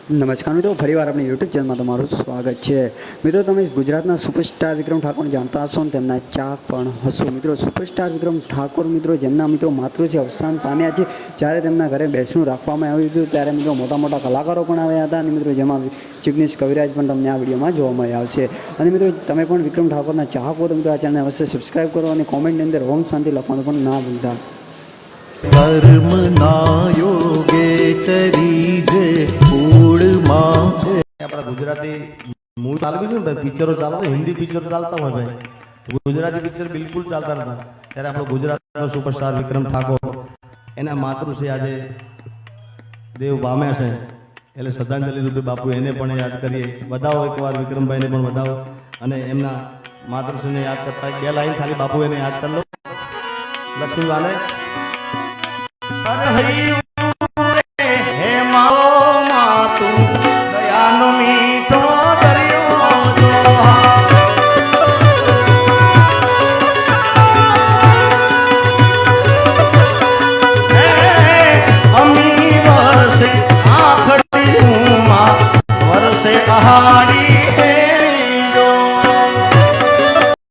નમસ્કાર મિત્રો, ફરીવાર આપણી યુટ્યુબ ચેનલમાં તમારું સ્વાગત છે। મિત્રો, તમે ગુજરાતના સુપરસ્ટાર વિક્રમ ઠાકોરને જાણતા હશો અને તેમના ચાહક પણ હશો। મિત્રો, સુપરસ્ટાર વિક્રમ ઠાકોર મિત્રો જેમના મિત્રો માતૃશ્રી અવસાન પામ્યા છે, જ્યારે તેમના ઘરે બેસણું રાખવામાં આવ્યું હતું ત્યારે મિત્રો મોટા મોટા કલાકારો પણ આવ્યા હતા અને મિત્રો જેમાં જિગ્નેશ કવિરાજ પણ તમને આ વિડીયોમાં જોવા મળ્યા હશે। અને મિત્રો, તમે પણ વિક્રમ ઠાકોરના ચાહક હો તો મિત્રો આ ચેનલને અવશ્ય સબસ્ક્રાઈબ કરો અને કોમેન્ટની અંદર ઓમ શાંતિ લખવાનું પણ ના ભૂલતા। कर्म ना योगे करीजे कूड़માં આપણા ગુજરાતી મૂળ ચાલવી છે ને ભાઈ, પિક્ચરો ચાલતા, હિન્દી પિક્ચર ચાલતા હોય ભાઈ, ગુજરાતી પિક્ચર બિલકુલ ચાલતા નતા। ત્યારે આપણો ગુજરાતનો સુપરસ્ટાર વિક્રમ ઠાકોર એના માતૃશ્રી આજે દેવ પામ્યા છે, એટલે શ્રદ્ધાંજલિ રૂપે બાપુ એને પણ યાદ કરીએ। વધાવો એકવાર વિક્રમભાઈને પણ વધાવો અને એમના માતૃશ્રીને યાદ કરતા બે લાઈન ખાલી બાપુ એને યાદ કરી લો। લક્ષ્મીલાલે હે મારો માતુ દયાનો મીઠો દરિયો અમી વર્ષે આખડી વર્ષે આહાડી